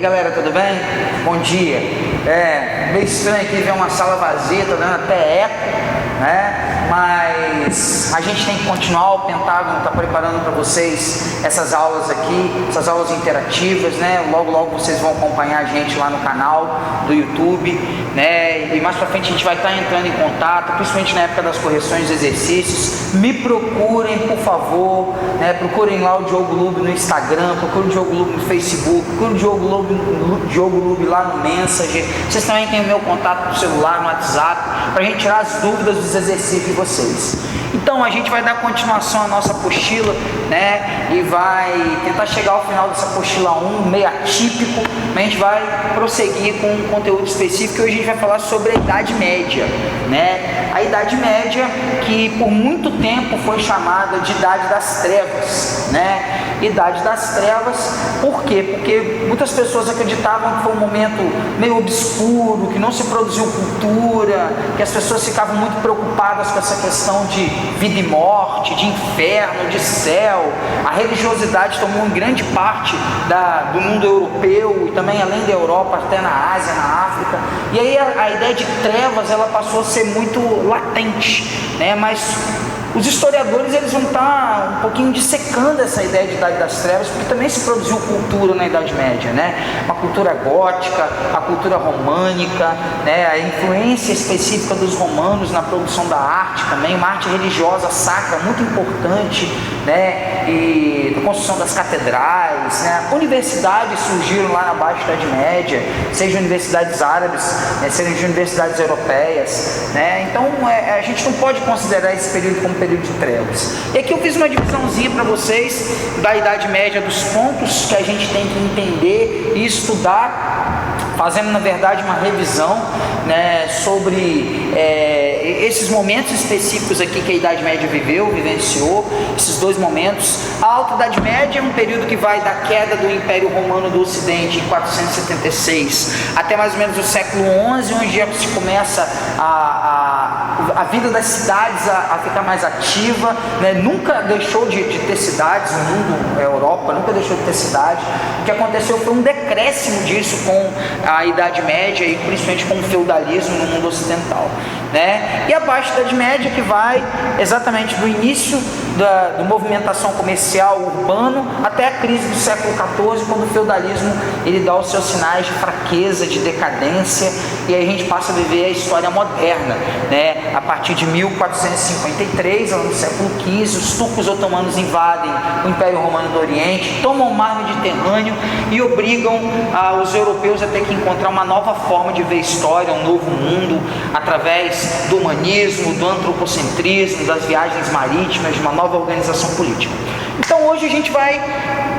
galera, tudo bem? Bom dia. Meio estranho aqui ver uma sala vazia, tá dando até eco, né? Mas a gente tem que continuar. O Pentágono está preparando para vocês essas aulas aqui, essas aulas interativas, né? Logo vocês vão acompanhar a gente lá no canal do YouTube, né? E mais para frente a gente vai estar entrando em contato, principalmente na época das correções de exercícios. Me procurem, por favor, né? Procurem lá o Diogo Lube no Instagram, procurem o Diogo Lube no Facebook, procurem o Diogo Lube lá no Messenger. Vocês também têm o meu contato no celular, no WhatsApp, para a gente tirar as dúvidas dos exercícios de vocês. Então a gente vai dar continuação à nossa apostila, né? E vai tentar chegar ao final dessa apostila 1, meio atípico, mas a gente vai prosseguir com um conteúdo específico. E hoje a gente vai falar sobre a Idade Média, né? A Idade Média, que por muito tempo foi chamada de Idade das Trevas, né? Idade das Trevas, por quê? Porque muitas pessoas acreditavam que foi um momento meio obscuro, que não se produziu cultura, que as pessoas ficavam muito preocupadas com essa questão de vida e morte, de inferno, de céu. A religiosidade tomou grande parte do mundo europeu e também além da Europa, até na Ásia, na África. E aí a ideia de trevas, ela passou a ser muito latente, né? Mas os historiadores, eles vão estar um pouquinho dissecando essa ideia de Idade das Trevas, porque também se produziu cultura na Idade Média, né? Uma cultura gótica, a cultura românica, né? A influência específica dos romanos na produção da arte também, uma arte religiosa sacra muito importante, né? E a construção das catedrais, né? Universidades surgiram lá na Baixa Idade Média, sejam universidades árabes, né? Sejam universidades europeias, né? Então a gente não pode considerar esse período como período de trevas. E aqui eu fiz uma divisãozinha para vocês da Idade Média, dos pontos que a gente tem que entender e estudar, fazendo na verdade uma revisão, né, sobre esses momentos específicos aqui que a Idade Média vivenciou, esses dois momentos. A Alta Idade Média é um período que vai da queda do Império Romano do Ocidente em 476 até mais ou menos o século XI, onde já se começa a vida das cidades a ficar mais ativa, né? Nunca deixou de ter cidades no mundo, a Europa nunca deixou de ter cidade. O que aconteceu foi um decréscimo disso com a Idade Média e principalmente com o feudalismo no mundo ocidental, né? E a Baixa Idade Média, que vai exatamente do início da movimentação comercial urbano até a crise do século XIV, quando o feudalismo ele dá os seus sinais de fraqueza, de decadência, e aí a gente passa a viver a história moderna, né? A partir de 1453, no século XV, os turcos otomanos invadem o Império Romano do Oriente, tomam o mar Mediterrâneo e obrigam os europeus a ter que encontrar uma nova forma de ver a história, um novo mundo, através do humanismo, do antropocentrismo, das viagens marítimas, de uma nova organização política. Então hoje a gente vai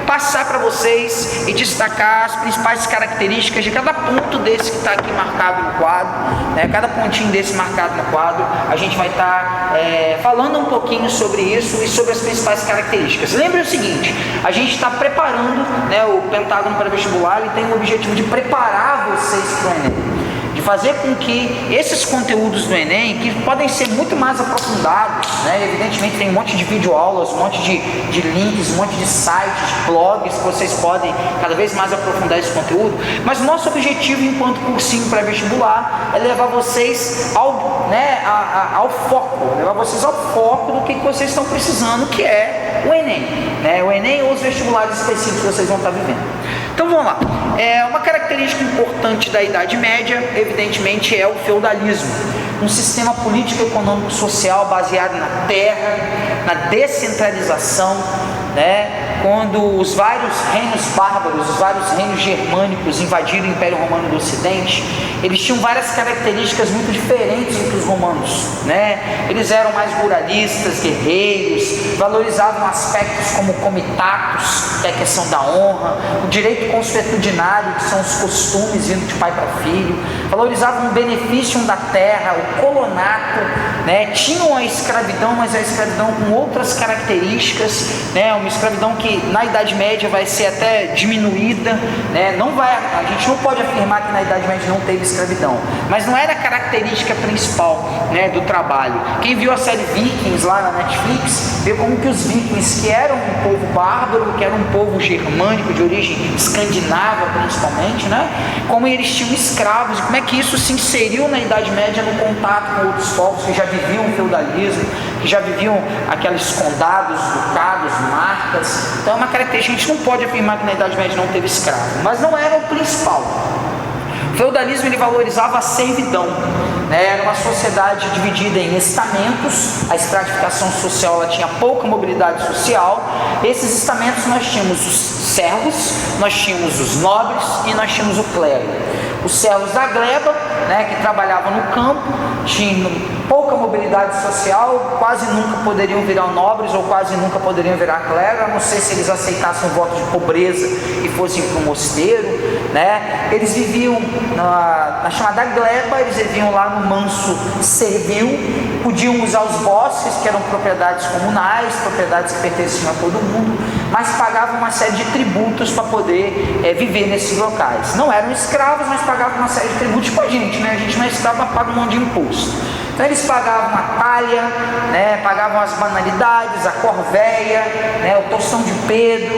passar para vocês e destacar as principais características de cada ponto desse que está aqui marcado no quadro, né? Cada pontinho desse marcado no quadro, a gente vai estar falando um pouquinho sobre isso e sobre as principais características. Lembre o seguinte, a gente está preparando, né, o Pentágono para vestibular, ele tem o objetivo de preparar vocês para o Enem, de fazer com que esses conteúdos do Enem, que podem ser muito mais aprofundados, né? Evidentemente tem um monte de videoaulas, um monte de links, um monte de sites, de blogs que vocês podem cada vez mais aprofundar esse conteúdo, mas o nosso objetivo enquanto cursinho pré-vestibular é levar vocês ao foco, levar vocês ao foco do que vocês estão precisando, que é o Enem, né? O Enem ou os vestibulares específicos que vocês vão estar vivendo. Então vamos lá. Uma característica importante da Idade Média, evidentemente, é o feudalismo. Um sistema político, econômico, social baseado na terra, na descentralização, né? Quando os vários reinos bárbaros, os vários reinos germânicos invadiram o Império Romano do Ocidente, eles tinham várias características muito diferentes entre os romanos, né? Eles eram mais ruralistas, guerreiros, valorizavam aspectos como comitatus, que é a questão da honra, o direito consuetudinário, que são os costumes vindo de pai para filho, valorizavam o benefício da terra, o colonato, né? Tinham a escravidão, mas a escravidão com outras características, né? Uma escravidão que que na Idade Média vai ser até diminuída, né? A gente não pode afirmar que na Idade Média não teve escravidão, mas não era a característica principal, né, do trabalho. Quem viu a série Vikings lá na Netflix, vê como que os vikings, que eram um povo bárbaro, que era um povo germânico, de origem escandinava principalmente, né, como eles tinham escravos, e como é que isso se inseriu na Idade Média no contato com outros povos que já viviam o feudalismo, que já viviam aqueles condados, ducados, marcas. Então é uma característica. A gente não pode afirmar que na Idade Média não teve escravo, mas não era o principal. O feudalismo, ele valorizava a servidão, né? Era uma sociedade dividida em estamentos. A estratificação social, ela tinha pouca mobilidade social. Esses estamentos, nós tínhamos os servos, nós tínhamos os nobres e nós tínhamos o clero. Os servos da gleba, né, que trabalhavam no campo, tinham pouca mobilidade social, quase nunca poderiam virar nobres ou quase nunca poderiam virar clero, a não ser se eles aceitassem um voto de pobreza e fossem para um mosteiro, né? Eles viviam na chamada gleba, eles viviam lá no manso servil, podiam usar os bosques, que eram propriedades comunais, propriedades que pertenciam a todo mundo, mas pagavam uma série de tributos para poder viver nesses locais. Não eram escravos, mas pagavam uma série de tributos com a gente, né? A gente não é escravo, mas paga um monte de imposto. Então eles pagavam a talha, né? Pagavam as banalidades, a corvéia, né? O tostão de Pedro,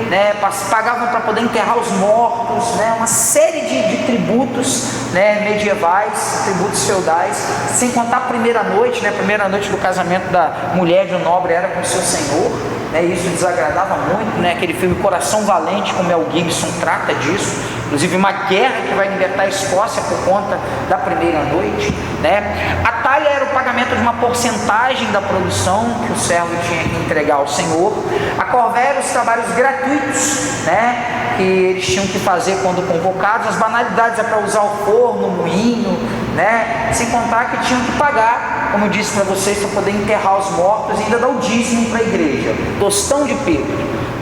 né? Pagavam para poder enterrar os mortos, né? Uma série de tributos, né, medievais, tributos feudais, sem contar a primeira noite, né? A primeira noite do casamento da mulher de um nobre era com o seu senhor. Isso desagradava muito, né? Aquele filme Coração Valente, com Mel Gibson, trata disso, inclusive uma guerra que vai libertar a Escócia por conta da primeira noite, né? A talha era o pagamento de uma porcentagem da produção que o servo tinha que entregar ao senhor. A corvéia era os trabalhos gratuitos, né, que eles tinham que fazer quando convocados. As banalidades é para usar o forno, o moinho, né? Sem contar que tinham que pagar, como eu disse para vocês, para poder enterrar os mortos e ainda dar o dízimo para a igreja. Tostão de Pedro,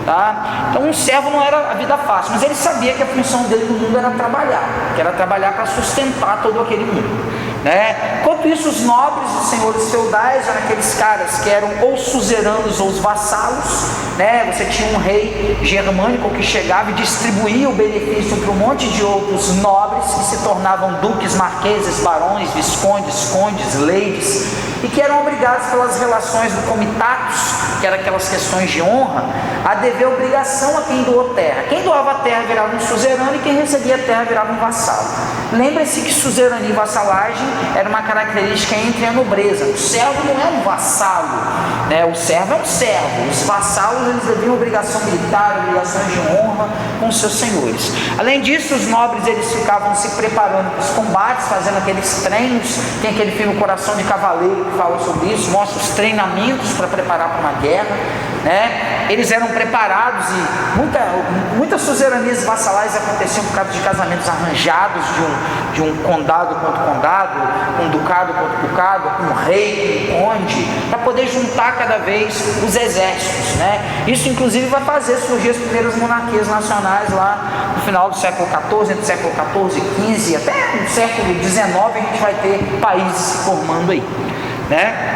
tá? Então um servo não era a vida fácil, mas ele sabia que a função dele no mundo era trabalhar para sustentar todo aquele mundo, né? Enquanto isso, os nobres, os senhores feudais, eram aqueles caras que eram ou suzeranos ou os vassalos, né? Você tinha um rei germânico que chegava e distribuía o benefício para um monte de outros nobres que se tornavam duques, marqueses, barões, viscondes, condes, ladies, e que eram obrigados pelas relações do comitatus, que eram aquelas questões de honra, a dever obrigação a quem doou terra. Quem doava a terra virava um suzerano e quem recebia a terra virava um vassalo. Lembre-se que suzerania e vassalagem era uma característica entre a nobreza. O servo não é um vassalo, né? O servo é um servo. Os vassalos, eles deviam obrigação militar, obrigações de honra com seus senhores. Além disso, os nobres, eles ficavam se preparando para os combates, fazendo aqueles treinos. Tem aquele filme Coração de Cavaleiro que fala sobre isso, mostra os treinamentos para preparar para uma guerra, né? Eles eram preparados e muitas suzeranias vassalais aconteciam por causa de casamentos arranjados de um condado contra condado, um ducado contra ducado, um rei, um conde, para poder juntar cada vez os exércitos, né? Isso inclusive vai fazer surgir as primeiras monarquias nacionais lá no final do século XIV, entre o século XIV e XV, até no século XIX a gente vai ter países se formando aí, né?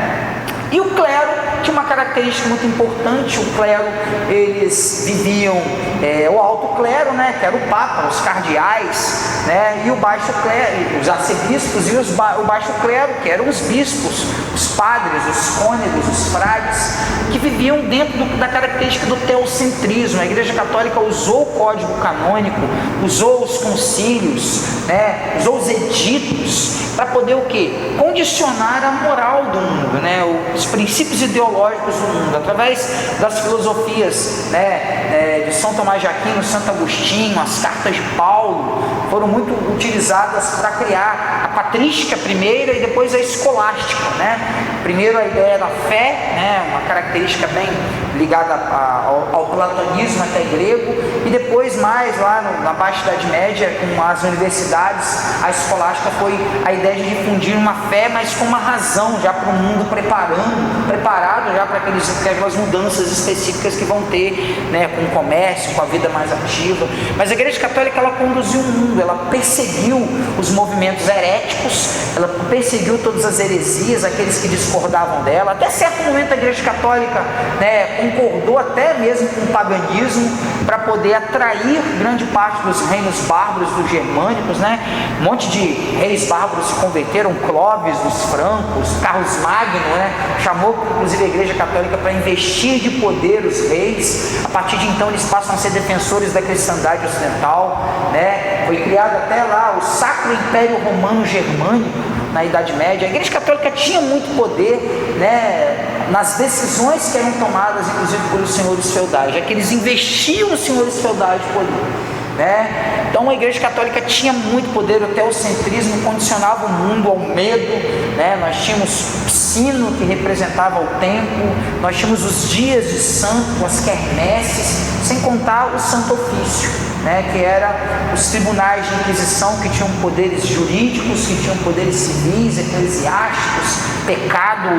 E o clero tinha uma característica muito importante. O clero, eles viviam o alto clero, né, que era o papa, os cardeais, né, e o baixo clero, os arcebispos, e o baixo clero, que eram os bispos, os padres, os cônegos, os frades, que viviam dentro da característica do teocentrismo. A Igreja Católica usou o código canônico, usou os concílios, né, usou os editos para poder o quê? Condicionar a moral do mundo, né, os princípios ideológicos do mundo, através das filosofias, né, de São Tomás de Aquino, Santo Agostinho, as cartas de Paulo, foram muito utilizadas para criar a patrística primeira e depois a escolástica, né? Primeiro a ideia da fé, né, uma característica bem ligada ao platonismo até grego, e depois mais lá na Baixa Idade Média, com as universidades, a escolástica foi a ideia de difundir uma fé, mas com uma razão, já para o mundo preparado já para aquelas mudanças específicas que vão ter, né, com o comércio, com a vida mais ativa. Mas a Igreja Católica, ela conduziu o mundo, ela perseguiu os movimentos heréticos, ela perseguiu todas as heresias, aqueles que discordavam dela. Até certo momento a Igreja Católica, né, concordou até mesmo com o paganismo para poder atrair grande parte dos reinos bárbaros dos germânicos, né? Um monte de reis bárbaros se converteram, Clovis dos francos, Carlos Magno, né? Chamou inclusive a Igreja Católica para investir de poder os reis. A partir de então eles passam a ser defensores da cristandade ocidental, né? Foi criado até lá o Sacro Império Romano Germânico na Idade Média. A Igreja Católica tinha muito poder, né, nas decisões que eram tomadas, inclusive pelos senhores feudais, já que eles investiam nos senhores feudais de poder, né? Então a Igreja Católica tinha muito poder. O teocentrismo condicionava o mundo ao medo, né? Nós tínhamos o sino que representava o tempo, nós tínhamos os dias de santo, as quermesses, sem contar o santo ofício, né? Que era os tribunais de inquisição, que tinham poderes jurídicos, que tinham poderes civis, eclesiásticos. Pecado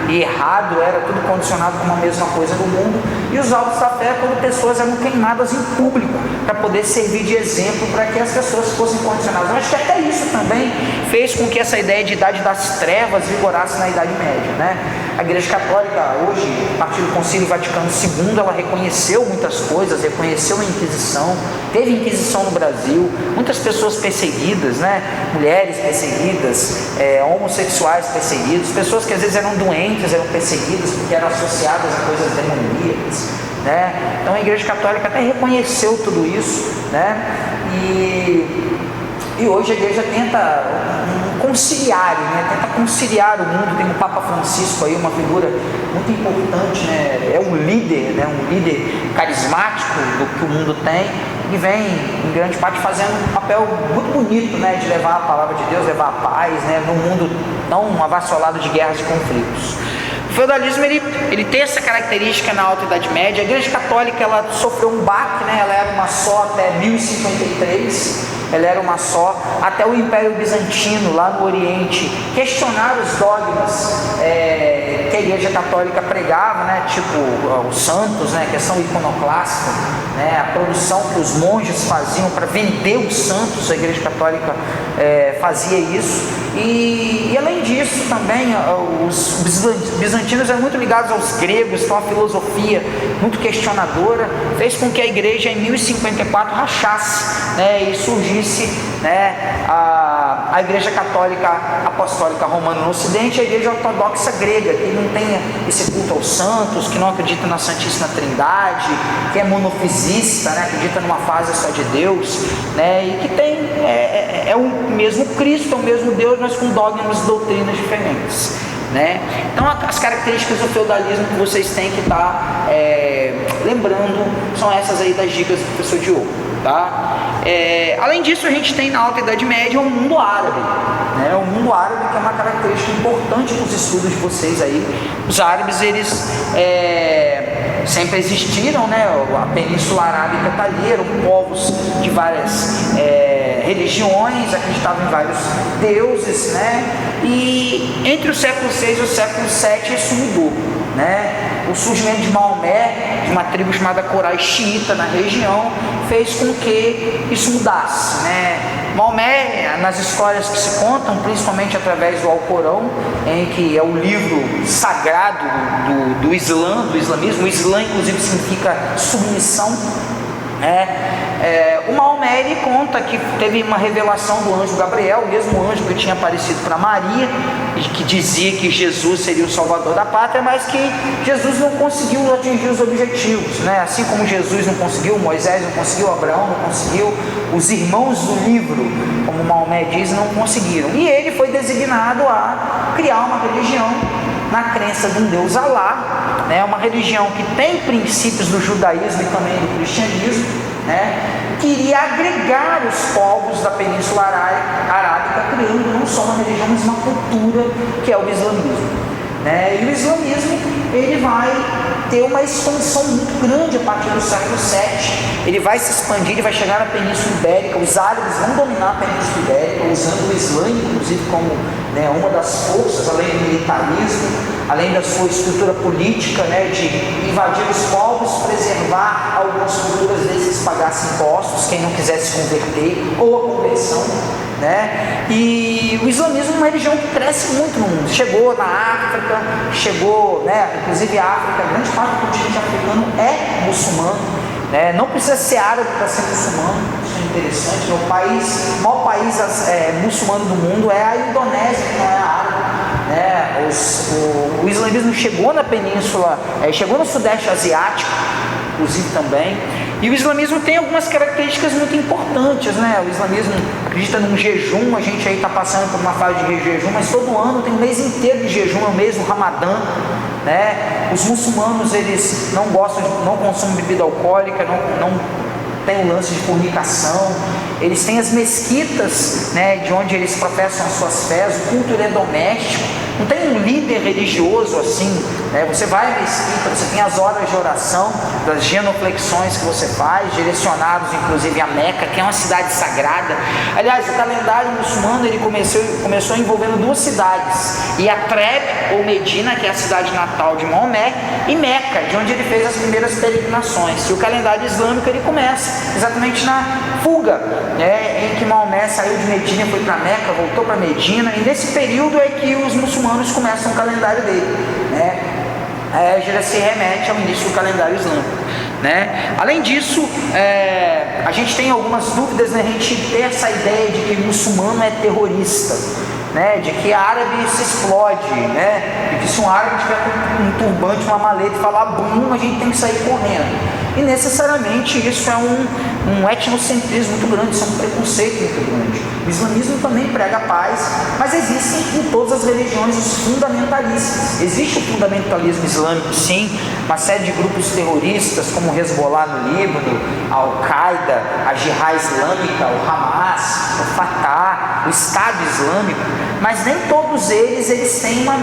e errado era tudo condicionado com a mesma coisa no mundo. E os autos da fé, quando pessoas eram queimadas em público para poder servir de exemplo para que as pessoas fossem condicionadas. Eu acho que até isso também fez com que essa ideia de idade das trevas vigorasse na Idade Média, né? A Igreja Católica hoje, a partir do Concílio Vaticano II, ela reconheceu muitas coisas, reconheceu a Inquisição, teve Inquisição no Brasil, muitas pessoas perseguidas, né? Mulheres perseguidas, homossexuais perseguidos, pessoas que às vezes eram doentes, eram perseguidas porque eram associadas a coisas demoníacas, né? Então a Igreja Católica até reconheceu tudo isso, né? E hoje a Igreja tenta conciliar, né? Tenta conciliar o mundo. Tem o Papa Francisco aí, uma figura muito importante, né? É um líder, né? Um líder carismático do que o mundo tem, e vem em grande parte fazendo um papel muito bonito, né? De levar a palavra de Deus, levar a paz, né? Num mundo tão avassalado de guerras e conflitos. O feudalismo ele tem essa característica na Alta Idade Média. A Igreja Católica ela sofreu um baque, né? Ela era uma só até 1053, ela era uma só até o Império Bizantino lá no Oriente questionar os dogmas que a Igreja Católica pregava, né? Tipo os santos, né? A questão iconoclástica, né? A produção que os monges faziam para vender os santos. A Igreja Católica fazia isso. E além disso também os bizantinos eram muito ligados aos gregos, então a filosofia muito questionadora fez com que a igreja em 1054 rachasse, né, e surgisse, né, a Igreja Católica Apostólica Romana no Ocidente e a Igreja Ortodoxa Grega, que não tem esse culto aos santos, que não acredita na Santíssima Trindade, que é monofisista, né, acredita numa fase só de Deus, né, e que tem é o mesmo Cristo, é o mesmo Deus, mas com dogmas e doutrinas diferentes, né? Então as características do feudalismo que vocês têm que estar lembrando são essas aí das dicas do professor Diogo, tá? Além disso, a gente tem na Alta Idade Média o mundo árabe, né? O mundo árabe que é uma característica importante nos estudos de vocês aí. Os árabes, eles sempre existiram, né? A Península Arábica está ali, eram povos de várias religiões, acreditavam em vários deuses, né? E entre o século VI e o século VII isso mudou, né? O surgimento de Maomé, de uma tribo chamada Corais Xiita na região, fez com que isso mudasse, né? Maomé, nas histórias que se contam, principalmente através do Alcorão, em que é o livro sagrado do Islã, do islamismo, o Islã inclusive significa submissão, o Maomé ele conta que teve uma revelação do anjo Gabriel, o mesmo anjo que tinha aparecido para Maria, e que dizia que Jesus seria o salvador da pátria, mas que Jesus não conseguiu atingir os objetivos, né? Assim como Jesus não conseguiu, Moisés não conseguiu, Abraão não conseguiu, os irmãos do livro, como Maomé diz, não conseguiram. E ele foi designado a criar uma religião na crença de um Deus Alá, né? Uma religião que tem princípios do judaísmo e também do cristianismo, né? Que iria agregar os povos da Península Arábica, criando não só uma religião, mas uma cultura, que é o islamismo, né? E o islamismo ele vai ter uma expansão muito grande a partir do século VII. Ele vai se expandir, ele vai chegar na Península Ibérica. Os árabes vão dominar a Península Ibérica, usando o Islã, inclusive, como, né, uma das forças, além do militarismo, além da sua estrutura política, né, de invadir os povos, preservar algumas culturas desses pagãos pagasse impostos, quem não quisesse se converter, ou a conversão, né? E o islamismo é uma religião que cresce muito no mundo. Chegou na África, chegou, né? Inclusive a África, grande parte do continente africano é muçulmano, né? Não precisa ser árabe para ser muçulmano. Isso é interessante. O maior país muçulmano do mundo é a Indonésia, que não é árabe. O islamismo chegou na península, chegou no Sudeste Asiático, inclusive também. E o islamismo tem algumas características muito importantes, né? O islamismo acredita num jejum, a gente aí está passando por uma fase de jejum, mas todo ano tem um mês inteiro de jejum, é o mês do Ramadã, né? Os muçulmanos, eles não consomem bebida alcoólica, não tem o lance de fornicação, eles têm as mesquitas, né, de onde eles professam as suas fés, o culto é doméstico, não tem um líder religioso assim, né? Você vai à mesquita, você tem as horas de oração, das genuflexões que você faz, direcionados inclusive a Meca, que é uma cidade sagrada. Aliás, o calendário muçulmano ele começou envolvendo duas cidades, Yatreb ou Medina, que é a cidade natal de Maomé, e Meca, de onde ele fez as primeiras peregrinações. E o calendário islâmico ele começa exatamente na fuga, né, em que Maomé saiu de Medina, foi para Meca, voltou para Medina, e nesse período é que os muçulmanos começam o calendário dele, né? Já se remete ao início do calendário islâmico, né? Além disso, a gente tem algumas dúvidas, né? A gente tem essa ideia de que muçulmano é terrorista, né? De que árabe se explode, né? De que se um árabe tiver com um turbante, uma maleta e falar bum, a gente tem que sair correndo. E necessariamente isso é um etnocentrismo muito grande, isso é um preconceito muito grande. O islamismo também prega paz, mas existem em todas as religiões os fundamentalistas. Existe o fundamentalismo islâmico, sim, uma série de grupos terroristas como o Hezbollah no Líbano, a Al-Qaeda, a Jihad Islâmica, o Hamas, o Fatah, o Estado Islâmico, mas nem todos eles têm uma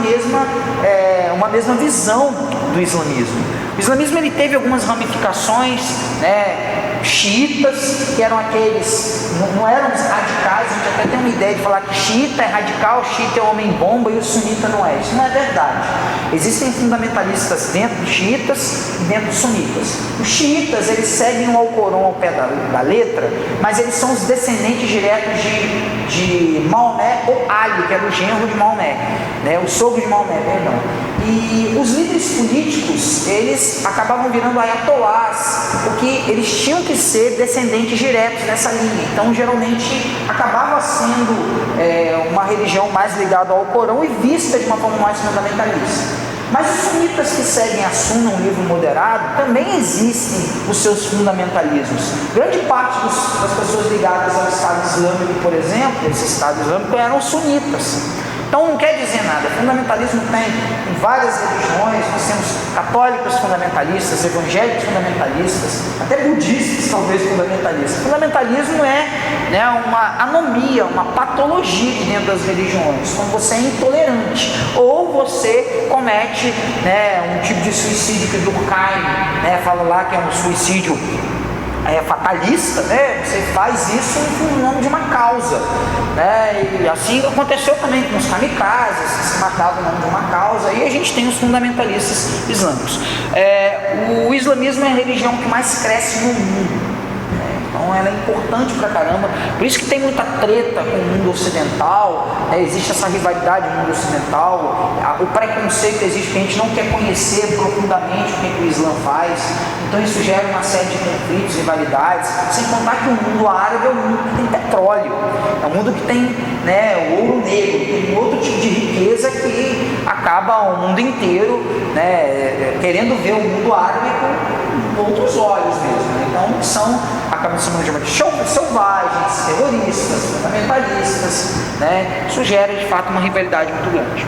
mesma visão do islamismo. O islamismo ele teve algumas ramificações, né? Xiitas, que eram aqueles, não eram radicais, a gente até tem uma ideia de falar que xiita é radical, xiita é homem-bomba e o sunita não é. Isso não é verdade. Existem fundamentalistas dentro dos xiitas e dentro dos sunitas. Os xiitas, eles seguem o Alcorão ao pé da letra, mas eles são os descendentes diretos de Maomé ou Ali, que era o genro de Maomé, né? O sogro de Maomé, perdão. E os líderes políticos, eles acabavam virando ayatolás, porque eles tinham que ser descendentes diretos nessa linha. Então, geralmente, acabava sendo uma religião mais ligada ao Corão e vista de uma forma mais fundamentalista. Mas os sunitas que seguem a Sunna, um livro moderado, também existem os seus fundamentalismos. Grande parte das pessoas ligadas ao Estado Islâmico, por exemplo, esse Estado Islâmico, eram sunitas. Então não quer dizer nada. Fundamentalismo tem em várias religiões. Nós temos católicos fundamentalistas, evangélicos fundamentalistas, até budistas talvez fundamentalistas. Fundamentalismo é, né, uma anomia, uma patologia dentro das religiões, quando você é intolerante ou você comete, né, um tipo de suicídio que Durkheim, né, fala lá que é um suicídio fatalista, né? Você faz isso em nome de uma causa, né? E assim aconteceu também com os kamikazes, que se matavam em nome de uma causa, e a gente tem os fundamentalistas islâmicos. O islamismo é a religião que mais cresce no mundo. Então ela é importante pra caramba, por isso que tem muita treta com o mundo ocidental, existe essa rivalidade no mundo ocidental, o preconceito existe, que a gente não quer conhecer profundamente o que o Islã faz, então isso gera uma série de conflitos, rivalidades, sem contar que o mundo árabe é um mundo que tem petróleo, é um mundo que tem, né, o ouro negro, tem um outro tipo de riqueza que acaba o mundo inteiro, né, querendo ver o mundo árabe com outros olhos mesmo, né? Então acabam se chamando de selvagens, terroristas, fundamentalistas, né? Isso gera de fato uma rivalidade muito grande.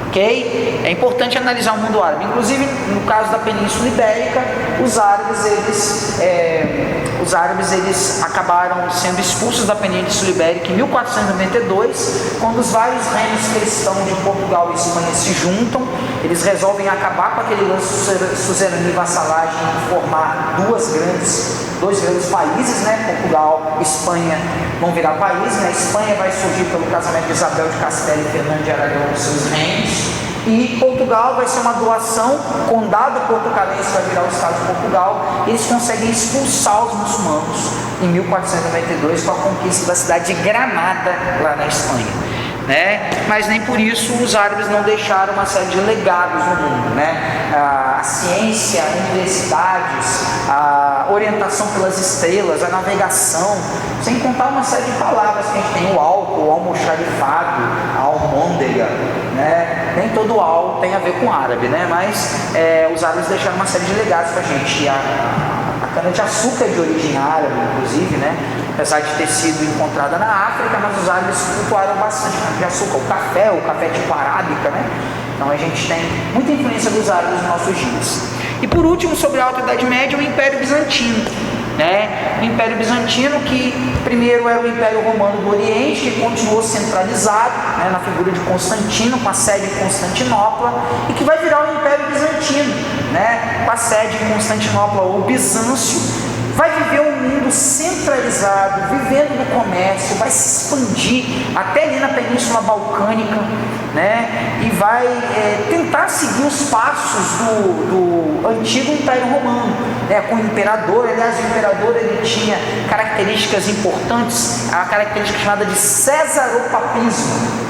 Ok? É importante analisar o mundo árabe. Inclusive, no caso da Península Ibérica, os árabes eles acabaram sendo expulsos da Península Ibérica em 1492, quando os vários reinos cristãos de Portugal e Espanha se juntam. Eles resolvem acabar com aquele lance de suzerania e vassalagem e formar dois grandes países, né? Portugal e Espanha vão virar país, né? A Espanha vai surgir pelo casamento de Isabel de Castela e Fernando de Aragão, seus reinos, E Portugal vai ser uma doação, o condado portucalense vai virar o estado de Portugal, e eles conseguem expulsar os muçulmanos em 1492 com a conquista da cidade de Granada, lá na Espanha. Mas nem por isso os árabes não deixaram uma série de legados no mundo, a ciência, universidades, a orientação pelas estrelas, a navegação, sem contar uma série de palavras que a gente tem: o álcool, o almoxarifado, a almôndega, nem todo al tem a ver com árabe, mas os árabes deixaram uma série de legados para a gente. A cana-de-açúcar é de origem árabe, inclusive, apesar de ter sido encontrada na África, mas os árabes cultuaram bastante cana-de-açúcar, o café tipo arábica, Então a gente tem muita influência dos árabes nos nossos dias. E por último, sobre a Alta Idade Média, o Império Bizantino. O Império Bizantino, que primeiro era o Império Romano do Oriente, que continuou centralizado na figura de Constantino, com a sede em Constantinopla, e que vai virar o Império Bizantino, com a sede em Constantinopla ou Bizâncio. Vai viver um mundo centralizado, vivendo no comércio, vai se expandir até ali na Península Balcânica, e vai tentar seguir os passos do antigo Império Romano, com o imperador. Aliás, o imperador ele tinha características importantes, a característica chamada de cesaropapismo.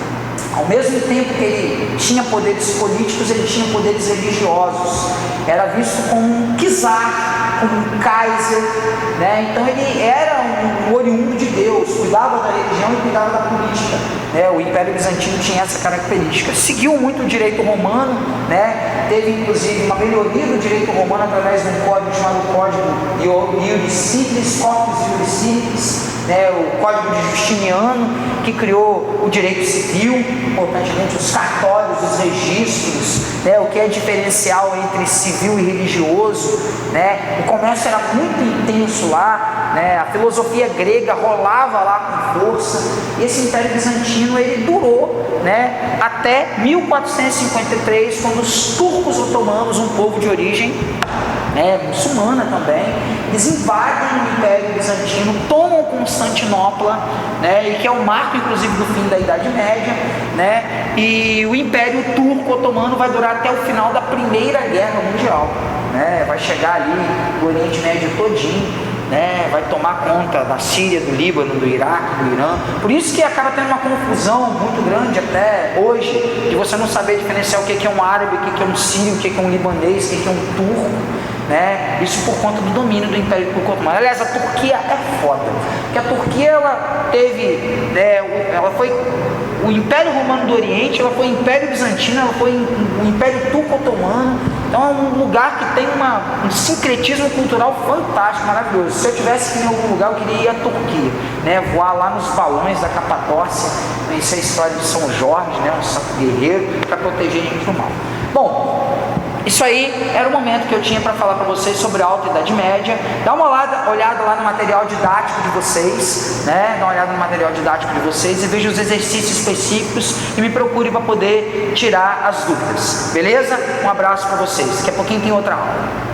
Ao mesmo tempo que ele tinha poderes políticos, ele tinha poderes religiosos. Era visto como um czar, como um Kaiser, Então ele era um oriundo de Deus, cuidava da religião e cuidava da política. O Império Bizantino tinha essa característica. Seguiu muito o direito romano, Teve inclusive uma melhoria do direito romano através de um código chamado Código Iuris Simples, Corpus Iuris Simples, o Código de Justiniano, que criou o direito civil, importantemente os cartórios, os registros, o que é diferencial entre civil e religioso, O comércio era muito intenso lá, A filosofia grega rolava lá com força, e esse Império Bizantino ele durou, até 1453, quando os turcos otomanos, um povo de origem muçulmana também, eles invadem o Império Bizantino, tomam Constantinopla, e que é o marco inclusive do fim da Idade Média, e o Império Turco Otomano vai durar até o final da Primeira Guerra Mundial, vai chegar ali do Oriente Médio todinho, vai tomar conta da Síria, do Líbano, do Iraque, do Irã. Por isso que acaba tendo uma confusão muito grande até hoje, de você não saber diferenciar o que é um árabe, o que é um sírio, o que é um libanês, o que é um turco, Isso por conta do domínio do Império Turco Otomano. Aliás, a Turquia é foda, porque a Turquia ela teve, ela foi o Império Romano do Oriente, ela foi o Império Bizantino, ela foi o Império Turco Otomano. Então é um lugar que tem um sincretismo cultural fantástico, maravilhoso. Se eu tivesse que ir em algum lugar, eu queria ir à Turquia, voar lá nos balões da Capadócia, conhecer a história de São Jorge, um santo guerreiro, para proteger a gente do mal. Bom, isso aí era o momento que eu tinha para falar para vocês sobre a Alta Idade Média. Dá uma olhada lá no material didático de vocês, Dá uma olhada no material didático de vocês e veja os exercícios específicos e me procure para poder tirar as dúvidas, beleza? Um abraço para vocês. Daqui a pouquinho tem outra aula.